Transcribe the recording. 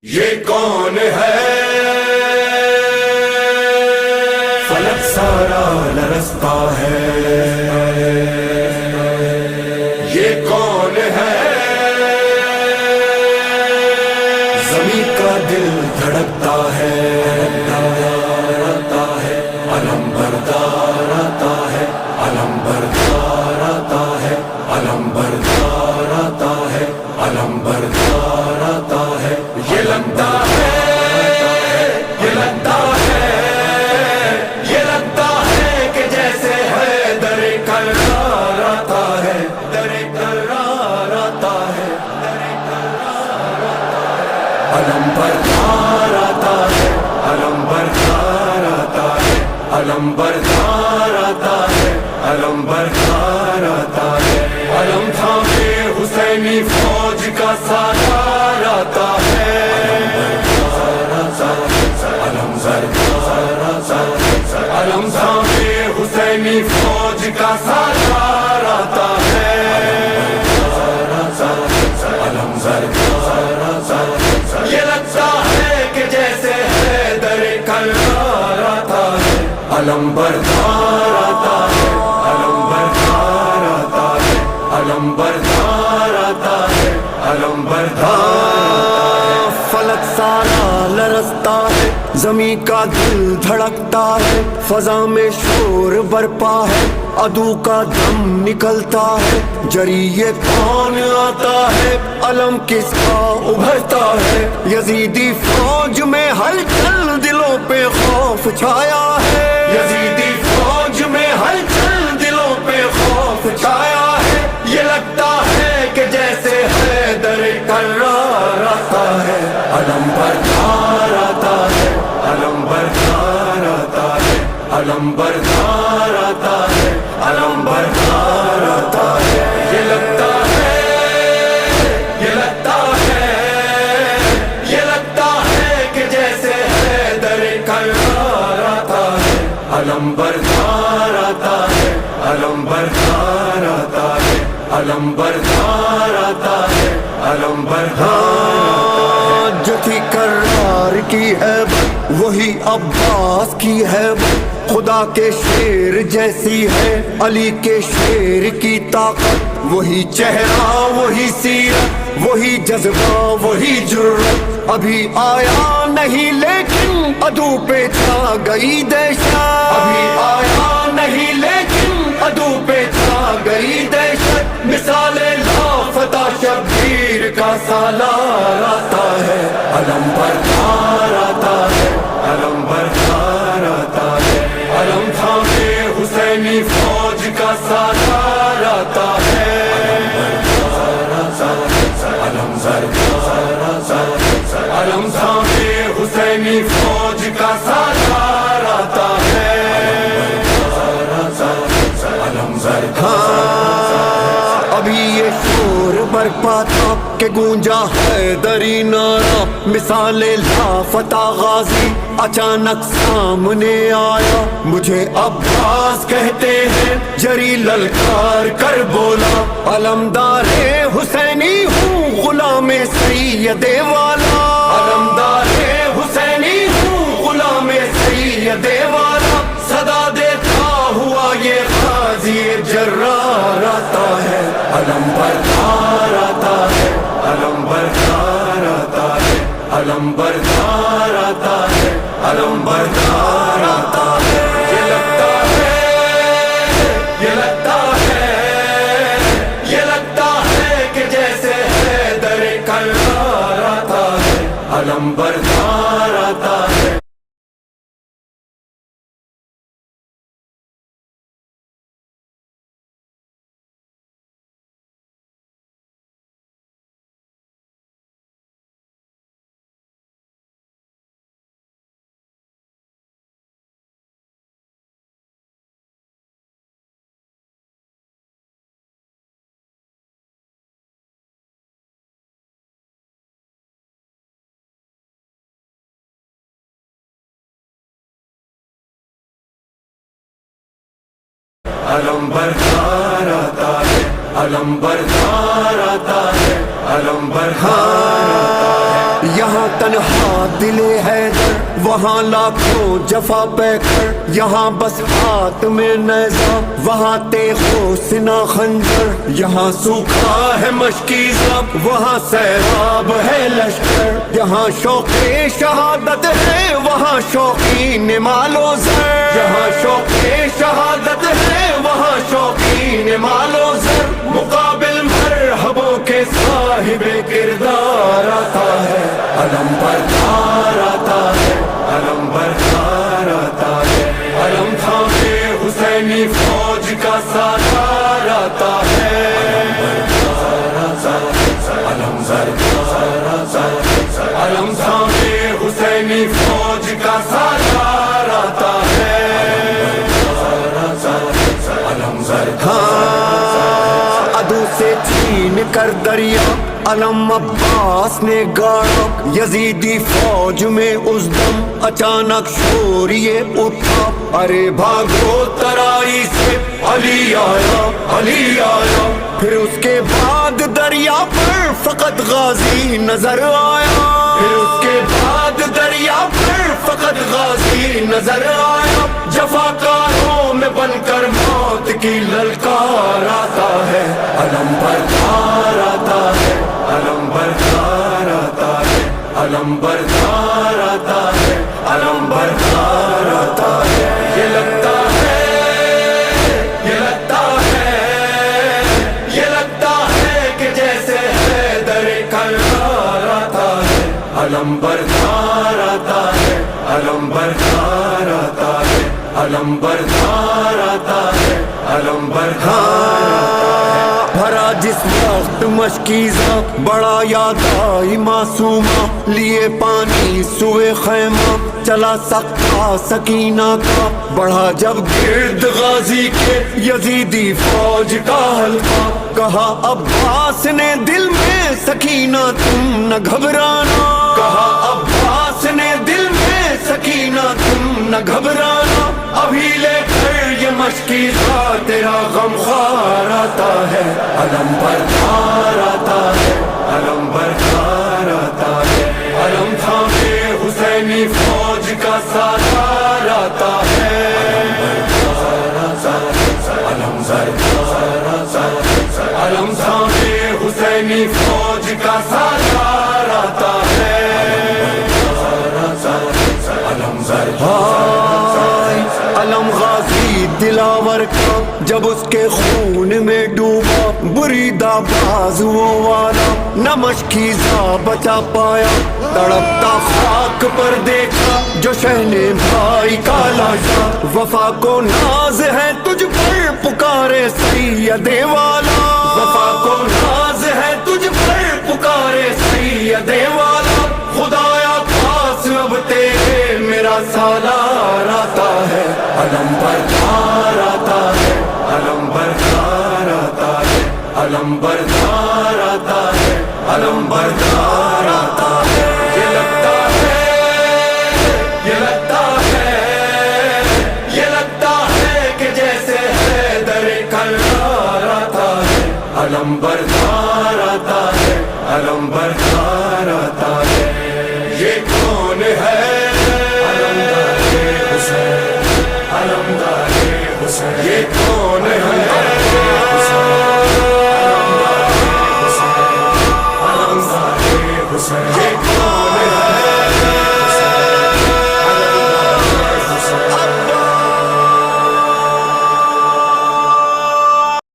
یہ کون ہے فلک سارا لرزتا ہے، یہ کون ہے زمین کا دل دھڑکتا ہے، آتا ہے علم بردار آتا ہے، علم بردار آتا ہے، علم بردار آتا ہے، علم بردار آتا ہے۔ یہ لگتا ہے، یہ لگتا ہے، یہ لگتا ہے کہ جیسے ہے در کرار آتا ہے، در کرار آتا ہے، در کرار آتا ہے۔ علم بردار آتا ہے، علم بردار آتا ہے، علم بردار آتا ہے، علم بردار آتا ہے۔ علم تھامے حسینی فوج کا سالار آتا ہے، علم بردار آتا ہے، علم تھامے حسینی فوج کا سالار آتا ہے، علم بردار آتا ہے۔ یہ لگتا ہے کہ جیسے ہے در کرار آتا ہے، علم بردار آتا ہے، علم بردار آتا ہے، علم بردار آتا ہے، علم بردار۔ فلک سارا لرزتا ہے، زمین کا دل دھڑکتا ہے، فضا میں شور برپا ہے، عدو کا دم نکلتا ہے۔ جری یہ کون آتا ہے، علم کس کا ابھرتا ہے، یزیدی فوج میں ہلچل دلوں پہ خوف چھایا ہے، یزیدی فوج میں ہلچل دلوں پہ خوف چھایا ہے۔ یہ لگتا ہے کہ جیسے ہے در کرار آتا ہے، علم بردار آتا ہے، علم بردار آتا ہے، علم بردار آتا ہے، علم بردار آتا ہے۔ یہ لگتا ہے، یہ لگتا ہے، یہ لگتا ہے کہ جیسے ہے در کرار آتا ہے، علم بردار آتا ہے، علم بردار آتا ہے، علم بردار آتا ہے، علم بردار۔ جو تھی کرار کی ہے وہی عباس کی ہے، خدا کے شیر جیسی ہے علی کے شیر کی طاقت، وہی چہرہ وہی سیرت وہی جذبہ وہی جرت، ابھی آیا نہیں لیکن عدو پہ چھا گئی دہشت، ابھی آیا نہیں لیکن عدو پہ چھا گئی دہشت۔ مثال لافتہ شبیر کا سالار آتا ہے، علم بردار آتا ہے، علم بردار آتا ہے، علم تھامے حسینی فوج کا سالار آتا ہے، علم بردار آتا ہے، علم تھامے حسینی فوج کا سالار آتا ہے، علم بردار۔ ابھی یہ شور برپا تھا کہ گونجا حیدری نعرہ، مثال لافتہ غازی اچانک سامنے آیا، مجھے عباس کہتے ہیں جری للکار کر بولا، علمدار حسینی ہوں غلام سید والا، علمدار حسینی ہوں غلام سید والا، صدا دیتا ہوا یہ غازی جرار آتا ہے، علم بردار آتا ہے، علم بردار آتا ہے، علم بردار آتا ہے، علم بردار آتا ہے۔ یہ لگتا ہے، یہ لگتا ہے، یہ لگتا ہے کہ جیسے ہے در کرار آتا ہے، علم بردار آتا ہے۔ علم بردار آتا ہے، علم بردار آتا ہے، علم بردار آتا ہے۔ یہاں تنہا دل حیدر، وہاں لاکھوں جفا پیکر، یہاں بس ہاتھ میں نیزہ، وہاں تیغ و سنا خنجر، یہاں سوکھا ہے مشکی زب، وہاں سیراب ہے لشکر، یہاں شوق شہادت ہے، وہاں شوقین مال و زر، یہاں شوق شہادت ہے، وہاں شوقین مال و زر، مقابل مرحبوں کے صاحب کردار آتا ہے، علم بردار آتا ہے، علم بردار آتا ہے، علم تھامے حسینی فوج کا سالار آتا ہے، علم بردار آتا ہے، علم تھامے حسینی فوج کا سالار آتا ہے، علم بردار عدو سے چھین کر دریا علم عباس نے گاڑا، یزیدی فوج میں اس دم اچانک شور یہ اٹھا، ارے بھاگو ترائی سے علی آیا، علی آیا، پھر اس کے بعد دریا پر فقط غازی نظر آیا، پھر اس کے بعد دریا پر فقط غازی نظر آیا، جفاکاروں میں بن کر موت کی للکار آتا ہے، علم بردار آتا ہے، علم بردار آتا ہے، علم بردار آتا ہے، علم بردار آتا ہے، یہ لگتا ہے، یہ لگتا ہے، یہ لگتا ہے کہ جیسے حیدر کرار آتا ہے، علم بردار آتا ہے، علم بردار آتا ہے، علم بردار آتا ہے، علم بردار آتا ہے۔ بھرا جس وقت مشکیزہ بڑا یاد آئی معصومہ، لیے پانی سوئے خیمہ چلا سکتا سکینہ کا، بڑھا جب گرد غازی کے یزیدی فوج کا حلقہ، کہا عباس نے دل میں سکینہ تم نہ گھبرانا، کہا عباس نے دل میں سکینہ تم نہ گھبرانا، ابھی لے کر یہ مشکیزہ تیرا غم خوار آتا ہے، علم بردار آتا ہے، علم بردار آتا ہے، علم تھامے حسینی فوج کا سالار آتا ہے، علم بردار آتا ہے، علم تھامے حسینی فوج کا سالار آتا ہے، علم علم غازی دلاور کا جب اس کے خون میں ڈوبا، بریدہ بازوؤں والا نہ مشکیزہ بچا پایا، تڑپتا خاک پر دیکھا جو شہن بھائی کا لاشا، وفا کو ناز ہے تجھ پر پکارے سید والا، وفا کو ناز ہے تجھ پر پکارے سید والا، خدایا پاس اب تیرے میرا سالار آتا ہے، علم بردار آتا ہے، علم بردار آتا ہے، علم بردار آتا ہے، علم بردار آتا ہے، یہ لگتا ہے، یہ لگتا ہے، یہ لگتا ہے کہ جیسے حیدر کرار آتا ہے، علم بردار آتا ہے، علم بردار آتا ہے، یہ کون ہے؟ علمدار حسین، علمدار حسین، یہ کون ہے؟